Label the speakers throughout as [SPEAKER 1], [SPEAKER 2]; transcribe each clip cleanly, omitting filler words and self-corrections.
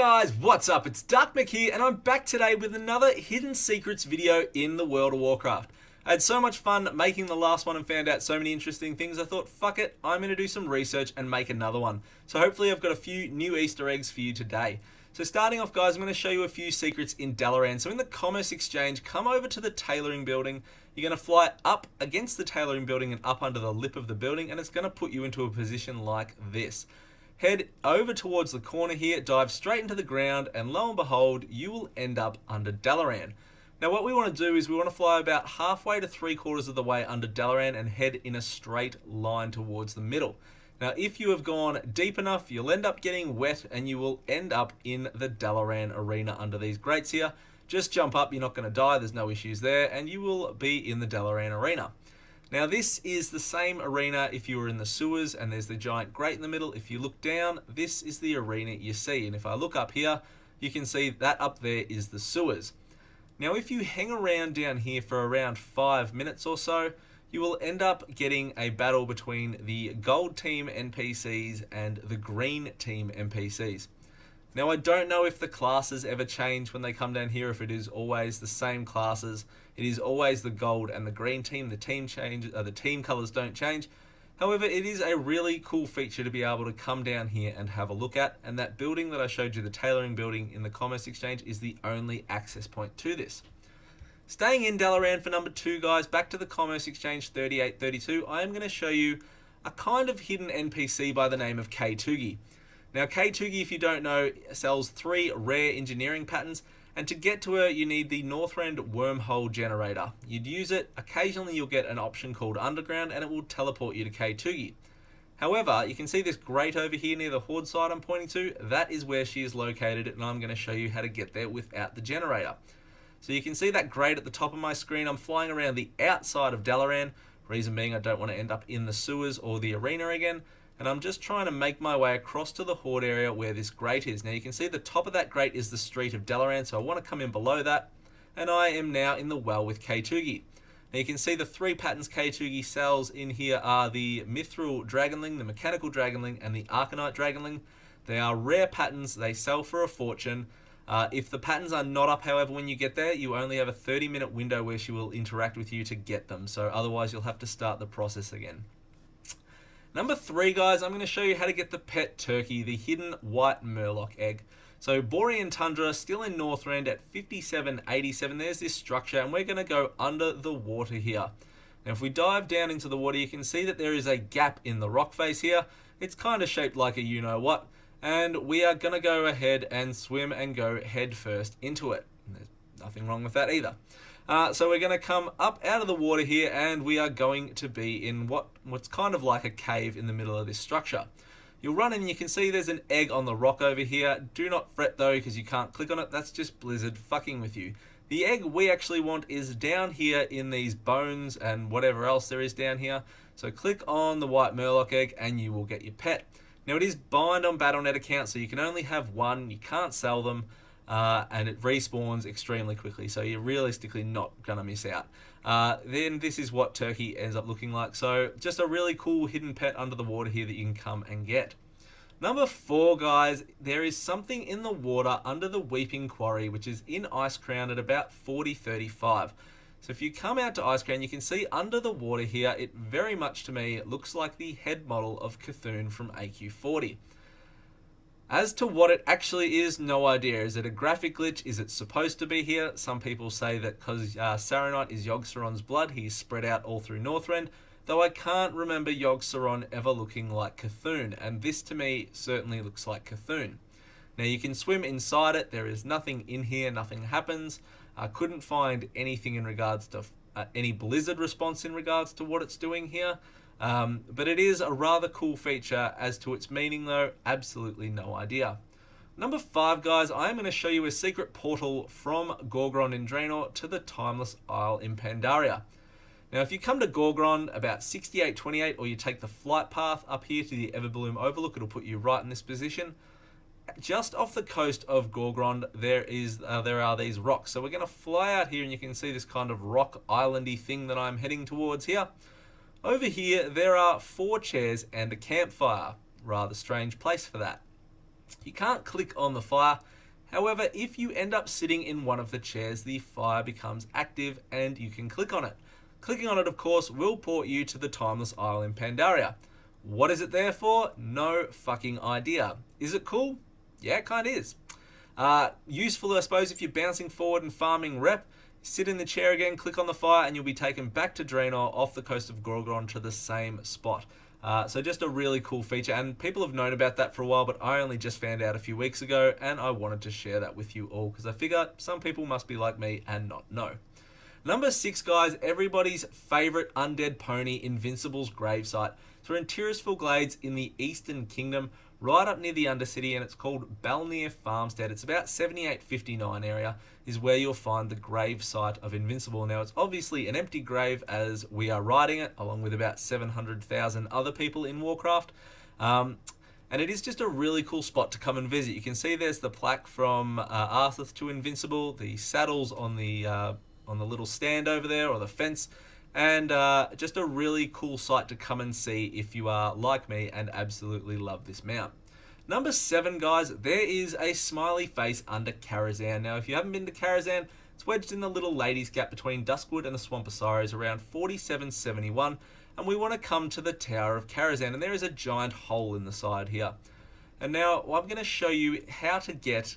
[SPEAKER 1] guys, what's up? It's Darkmick here, and I'm back today with another Hidden Secrets video in the World of Warcraft. I had so much fun making the last one and found out so many interesting things, I thought, fuck it, I'm going to do some research and make another one. So hopefully I've got a few new Easter eggs for you today. So starting off, guys, I'm going to show you a few secrets in Dalaran. So in the Commerce Exchange, come over to the tailoring building. You're going to fly up against the tailoring building and up under the lip of the building, and it's going to put you into a position like this. Head over towards the corner here, dive straight into the ground, and lo and behold, you will end up under Dalaran. Now what we want to do is we want to fly about halfway to 3/4 of the way under Dalaran and head in a straight line towards the middle. Now if you have gone deep enough, you'll end up getting wet and you will end up in the Dalaran arena under these grates here. Just jump up, you're not going to die, there's no issues there, and you will be in the Dalaran arena. Now this is the same arena if you were in the sewers, and there's the giant grate in the middle. If you look down, this is the arena you see, and if I look up here, you can see that up there is the sewers. Now if you hang around down here for around 5 minutes or so, you will end up getting a battle between the gold team NPCs and the green team NPCs. Now I don't know if the classes ever change when they come down here, if it is always the same classes. It is always the gold and the green team. The team colors don't change. However, it is a really cool feature to be able to come down here and have a look at, and that building that I showed you, the tailoring building in the Commerce Exchange, is the only access point to this. Staying in Dalaran for number 2, guys, back to the Commerce Exchange 3832, I am going to show you a kind of hidden NPC by the name of Cthun. Now Cthun, if you don't know, sells 3 rare engineering patterns, and to get to her you need the Northrend wormhole generator. You'd use it, occasionally you'll get an option called underground and it will teleport you to Cthun. However, you can see this grate over here near the horde side I'm pointing to, that is where she is located, and I'm going to show you how to get there without the generator. So you can see that grate at the top of my screen. I'm flying around the outside of Dalaran, reason being I don't want to end up in the sewers or the arena again. And I'm just trying to make my way across to the horde area where this grate is. Now you can see the top of that grate is the street of Dalaran, so I want to come in below that, and I am now in the well with Cthun. Now you can see the 3 patterns Cthun sells in here are the Mithril Dragonling, the Mechanical Dragonling, and the Arcanite Dragonling. They are rare patterns, they sell for a fortune. If the patterns are not up, however, when you get there, you only have a 30-minute window where she will interact with you to get them, so otherwise you'll have to start the process again. Number 3, guys, I'm going to show you how to get the pet turkey, the hidden white murloc egg. So Borean Tundra, still in Northrend at 5787, there's this structure, and we're going to go under the water here. Now if we dive down into the water, you can see that there is a gap in the rock face here. It's kind of shaped like a you-know-what, and we are going to go ahead and swim and go head first into it. There's nothing wrong with that either. So we're going to come up out of the water here, and we are going to be in what's kind of like a cave in the middle of this structure. You'll run in and you can see there's an egg on the rock over here. Do not fret though, because you can't click on it. That's just Blizzard fucking with you. The egg we actually want is down here in these bones and whatever else there is down here. So click on the white murloc egg and you will get your pet. Now it is bind on Battle.net account, so you can only have one. You can't sell them. And it respawns extremely quickly, so you're realistically not going to miss out. Then this is what turkey ends up looking like. So just a really cool hidden pet under the water here that you can come and get. Number 4, guys, there is something in the water under the Weeping Quarry, which is in Icecrown at about 4035. So if you come out to Icecrown, you can see under the water here, it very much to me looks like the head model of Cthun from AQ40. As to what it actually is, no idea. Is it a graphic glitch? Is it supposed to be here? Some people say that because Saronite is Yogg-Saron's blood, he's spread out all through Northrend, though I can't remember Yogg-Saron ever looking like Cthun, and this to me certainly looks like Cthun. Now you can swim inside it, there is nothing in here, nothing happens. I couldn't find anything in regards to any Blizzard response in regards to what it's doing here. But it is a rather cool feature. As to its meaning though, absolutely no idea. Number 5, guys, I am going to show you a secret portal from Gorgrond in Draenor to the Timeless Isle in Pandaria. Now if you come to Gorgrond about 6828, or you take the flight path up here to the Everbloom Overlook, it'll put you right in this position. Just off the coast of Gorgrond there are these rocks, so we're going to fly out here and you can see this kind of rock islandy thing that I'm heading towards here. Over here, there are 4 chairs and a campfire. Rather strange place for that. You can't click on the fire. However, if you end up sitting in one of the chairs, the fire becomes active and you can click on it. Clicking on it, of course, will port you to the Timeless Isle in Pandaria. What is it there for? No fucking idea. Is it cool? Yeah, it kind of is. Useful, I suppose, if you're bouncing forward and farming rep. Sit in the chair again, click on the fire, and you'll be taken back to Draenor off the coast of Gorgon to the same spot. So just a really cool feature, and people have known about that for a while, but I only just found out a few weeks ago, and I wanted to share that with you all, because I figure some people must be like me and not know. Number 6, guys, everybody's favourite undead pony, Invincible's gravesite. So we're in Tirisful Glades in the Eastern Kingdom, right up near the Undercity, and it's called Balnir Farmstead. It's about 7859 area is where you'll find the grave site of Invincible. Now, it's obviously an empty grave as we are riding it, along with about 700,000 other people in Warcraft. And it is just a really cool spot to come and visit. You can see there's the plaque from Arthas to Invincible, the saddles on the little stand over there, or the fence, and just a really cool site to come and see if you are like me and absolutely love this mount. Number 7, guys, there is a Smiley Face under Karazhan. Now, if you haven't been to Karazhan, it's wedged in the little ladies' gap between Duskwood and the Swamp Osiris around 4771, and we want to come to the Tower of Karazhan, and there is a giant hole in the side here. And now, I'm going to show you how to get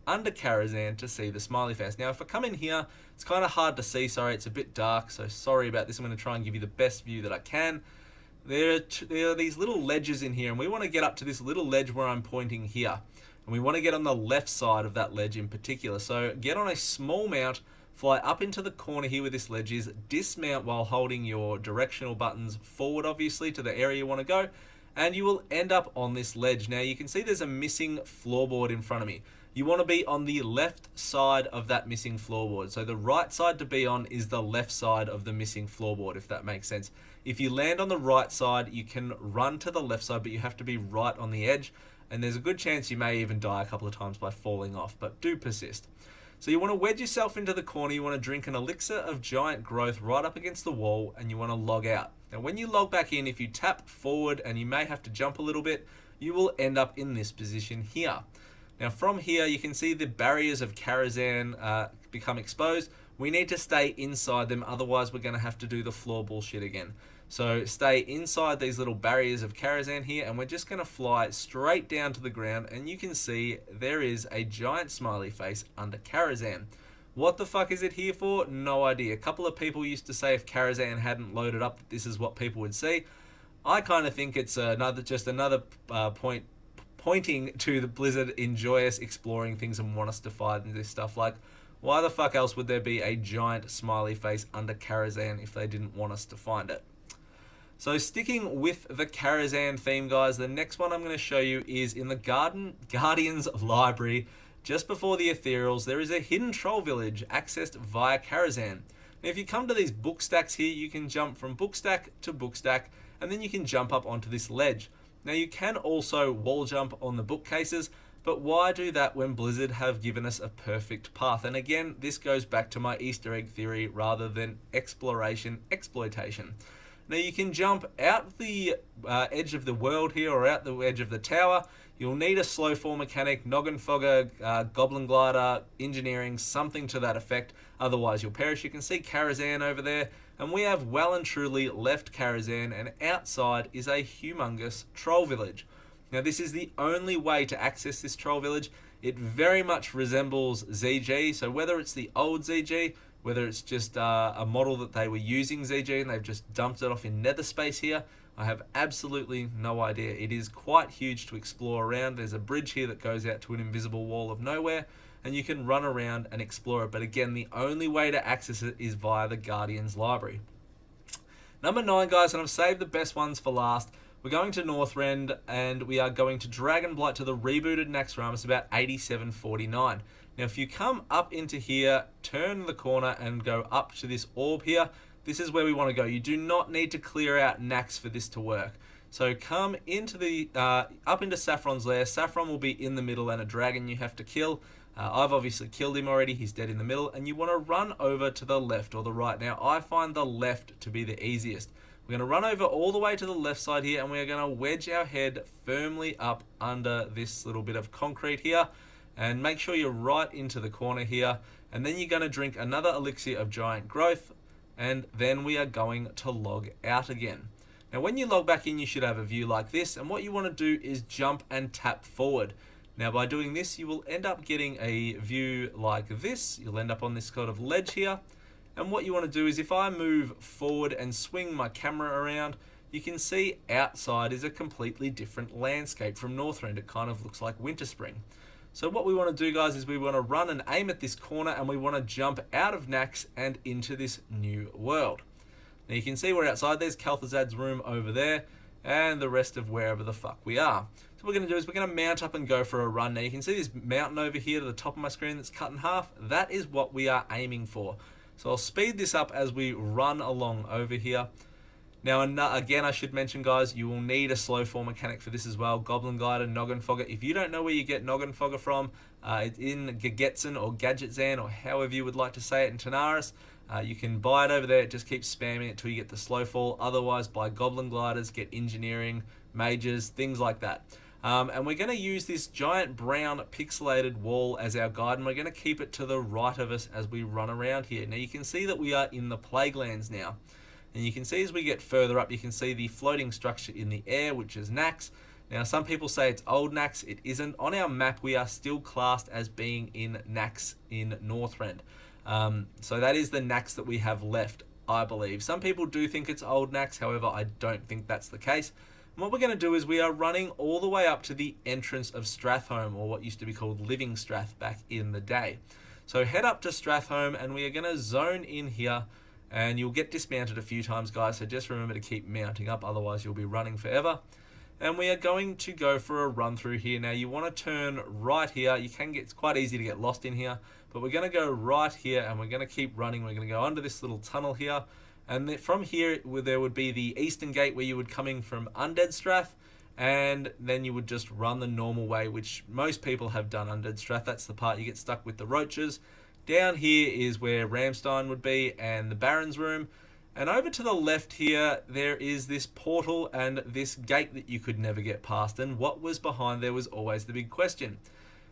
[SPEAKER 1] under Karazhan to see the Smiley Face. Now, if I come in here, it's kind of hard to see, sorry, it's a bit dark, so sorry about this. I'm going to try and give you the best view that I can. There are these little ledges in here, and we want to get up to this little ledge where I'm pointing here. And we want to get on the left side of that ledge in particular. So get on a small mount, fly up into the corner here where this ledge is, dismount while holding your directional buttons forward, obviously, to the area you want to go, and you will end up on this ledge. Now, you can see there's a missing floorboard in front of me. You want to be on the left side of that missing floorboard. So the right side to be on is the left side of the missing floorboard, if that makes sense. If you land on the right side, you can run to the left side, but you have to be right on the edge. And there's a good chance you may even die a couple of times by falling off, but do persist. So you want to wedge yourself into the corner, you want to drink an elixir of giant growth right up against the wall, and you want to log out. Now when you log back in, if you tap forward, and you may have to jump a little bit, you will end up in this position here. Now from here, you can see the barriers of Karazhan become exposed. We need to stay inside them, otherwise we're going to have to do the floor bullshit again. So stay inside these little barriers of Karazhan here, and we're just going to fly straight down to the ground, and you can see there is a giant Smiley Face under Karazhan. What the fuck is it here for? No idea. A couple of people used to say if Karazhan hadn't loaded up, that this is what people would see. I kind of think it's another pointing to the Blizzard enjoy us exploring things and want us to find this stuff. Like, why the fuck else would there be a giant Smiley Face under Karazhan if they didn't want us to find it? So sticking with the Karazhan theme, guys, the next one I'm going to show you is in the Guardians Library. Just before the Ethereals, there is a hidden troll village accessed via Karazhan. Now, if you come to these book stacks here, you can jump from book stack to book stack, and then you can jump up onto this ledge. Now, you can also wall jump on the bookcases, but why do that when Blizzard have given us a perfect path? And again, this goes back to my Easter egg theory rather than exploration exploitation. Now, you can jump out the edge of the world here, or out the edge of the tower. You'll need a slow fall mechanic, noggin fogger, goblin glider, engineering, something to that effect. Otherwise, you'll perish. You can see Karazhan over there, and we have well and truly left Karazhan, and outside is a humongous troll village. Now, this is the only way to access this troll village. It very much resembles ZG, so whether it's the old ZG, whether it's just a model that they were using ZG and they've just dumped it off in nether space here, I have absolutely no idea. It is quite huge to explore around. There's a bridge here that goes out to an invisible wall of nowhere, and you can run around and explore it. But again, the only way to access it is via the Guardians Library. Number 9, guys, and I've saved the best ones for last. We're going to Northrend, and we are going to Dragonblight to the rebooted Naxxramas about 8749. Now, if you come up into here, turn the corner and go up to this orb here, this is where we want to go. You do not need to clear out Nax for this to work. So come into the up into Saffron's lair. Saffron will be in the middle, and a dragon you have to kill. I've obviously killed him already. He's dead in the middle, and you want to run over to the left or the right. Now, I find the left to be the easiest. We're going to run over all the way to the left side here, and we're going to wedge our head firmly up under this little bit of concrete here. and make sure you're right into the corner here, and then you're going to drink another elixir of giant growth, and then we are going to log out again. Now when you log back in, you should have a view like this, and what you want to do is jump and tap forward. Now by doing this, you will end up getting a view like this. You'll end up on this sort of ledge here, and what you want to do is if I move forward and swing my camera around, you can see outside is a completely different landscape from Northrend. It kind of looks like winter spring. So what we want to do, guys, is we want to run and aim at this corner, and we want to jump out of Nax and into this new world. Now you can see we're outside. There's Kel'Thuzad's room over there, and the rest of wherever the fuck we are. So what we're going to do is we're going to mount up and go for a run. Now you can see this mountain over here to the top of my screen that's cut in half. That is what we are aiming for. So I'll speed this up as we run along over here. Now, again, I should mention, guys, you will need a slow fall mechanic for this as well. Goblin Glider, Noggin Fogger. If you don't know where you get Noggin Fogger from, it's in Gagetzan or Gadgetzan, or however you would like to say it in Tanaris. You can buy it over there. Just keep spamming it till you get the slow fall. Otherwise, buy Goblin Gliders, get Engineering, Mages, things like that. And we're going to use this giant brown pixelated wall as our guide, and we're going to keep it to the right of us as we run around here. Now, you can see that we are in the Plaguelands now. And you can see as we get further up, you can see the floating structure in the air, which is Nax. Now, some people say it's old Nax. It isn't. On our map, we are still classed as being in Nax in Northrend. So that is the Nax that we have left, I believe. Some people do think it's old Nax. However, I don't think that's the case. And what we're going to do is we are running all the way up to the entrance of Strathhome, or what used to be called Living Strath back in the day. So head up to Strathhome, and we are going to zone in here. And you'll get dismounted a few times, guys, so just remember to keep mounting up, otherwise you'll be running forever. And we are going to go for a run through here. Now, you want to turn right here. It's quite easy to get lost in here, but we're going to go right here, and we're going to keep running. We're going to go under this little tunnel here, and from here, there would be the eastern gate where you would come in from Undead Strath, and then you would just run the normal way, which most people have done Undead Strath. That's the part you get stuck with the roaches. Down here is where Ramstein would be and the Baron's room. And over to the left here, there is this portal and this gate that you could never get past. And what was behind there was always the big question.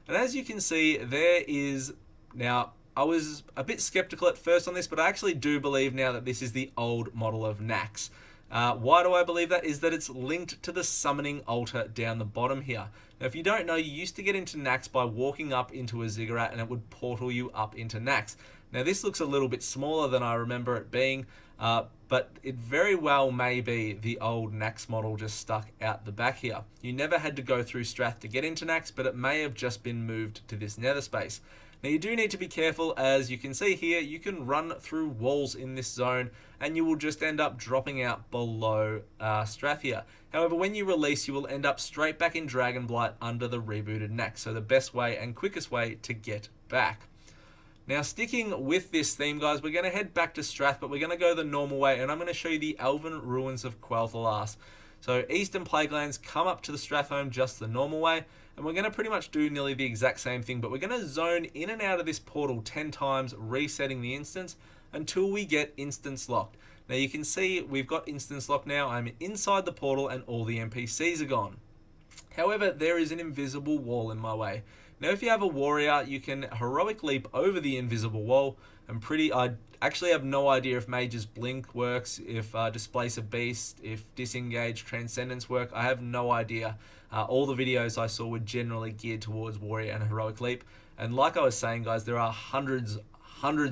[SPEAKER 1] And as you can see, there is... Now, I was a bit skeptical at first on this, but I actually do believe now that this is the old model of Nax. Why do I believe that? Is that it's linked to the summoning altar down the bottom here. Now, if you don't know, you used to get into Nax by walking up into a ziggurat, and it would portal you up into Nax. Now, this looks a little bit smaller than I remember it being, but it very well may be the old Nax model just stuck out the back here. You never had to go through Strath to get into Nax, but it may have just been moved to this nether space. Now, you do need to be careful. As you can see here, you can run through walls in this zone, and you will just end up dropping out below Strath here. However, when you release, you will end up straight back in Dragonblight under the rebooted Nax. So the best way and quickest way to get back. Now, sticking with this theme, guys, we're going to head back to Strath, but we're going to go the normal way, and I'm going to show you the Elven Ruins of Quel'Thalas. So Eastern Plaguelands, come up to the Strathhome just the normal way, and we're going to pretty much do nearly the exact same thing, but we're going to zone in and out of this portal 10 times, resetting the instance until we get instance locked. Now you can see we've got instance locked now. I'm inside the portal and all the NPCs are gone. However, there is an invisible wall in my way. Now, if you have a warrior, you can heroic leap over the invisible wall. I actually have no idea if Mage's Blink works, if Displace a Beast, if Disengage Transcendence work. I have no idea. All the videos I saw were generally geared towards warrior and heroic leap. And like I was saying, guys, there are hundreds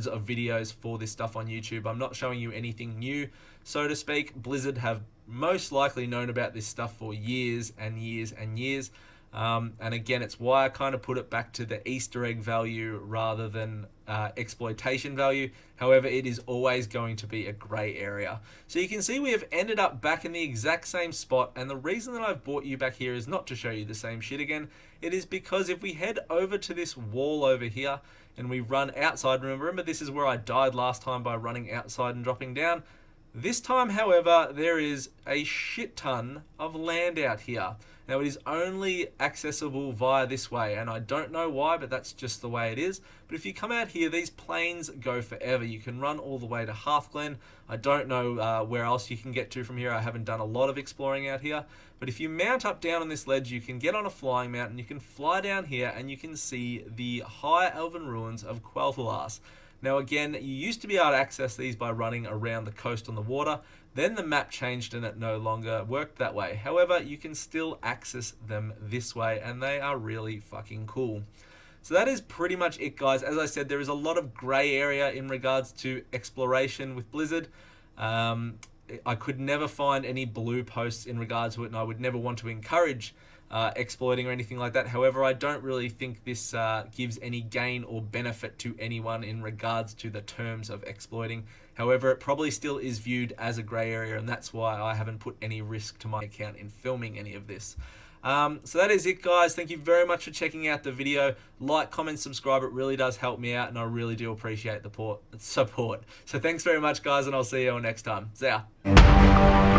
[SPEAKER 1] of videos for this stuff on YouTube. I'm not showing you anything new, so to speak. Blizzard have most likely known about this stuff for years and years and years. And again, it's why I kind of put it back to the Easter egg value rather than exploitation value. However, it is always going to be a grey area. So you can see we have ended up back in the exact same spot, and the reason that I've brought you back here is not to show you the same shit again. It is because if we head over to this wall over here and we run outside, remember this is where I died last time by running outside and dropping down. This time, however, there is a shit ton of land out here. Now, it is only accessible via this way, and I don't know why, but that's just the way it is. But if you come out here, these plains go forever. You can run all the way to Hearthglen. I don't know where else you can get to from here. I haven't done a lot of exploring out here. But if you mount up down on this ledge, you can get on a flying mount, and you can fly down here, and you can see the high elven ruins of Quel'Thalas. Now again, you used to be able to access these by running around the coast on the water. Then the map changed and it no longer worked that way. However, you can still access them this way, and they are really fucking cool. So that is pretty much it, guys. As I said, there is a lot of grey area in regards to exploration with Blizzard. I could never find any blue posts in regards to it, and I would never want to encourage exploiting or anything like that. However, I don't really think this gives any gain or benefit to anyone in regards to the terms of exploiting. However, it probably still is viewed as a grey area, and that's why I haven't put any risk to my account in filming any of this. So that is it, guys. Thank you very much for checking out the video. Like, comment, subscribe. It really does help me out, and I really do appreciate the support. So thanks very much, guys, and I'll see you all next time. See ya.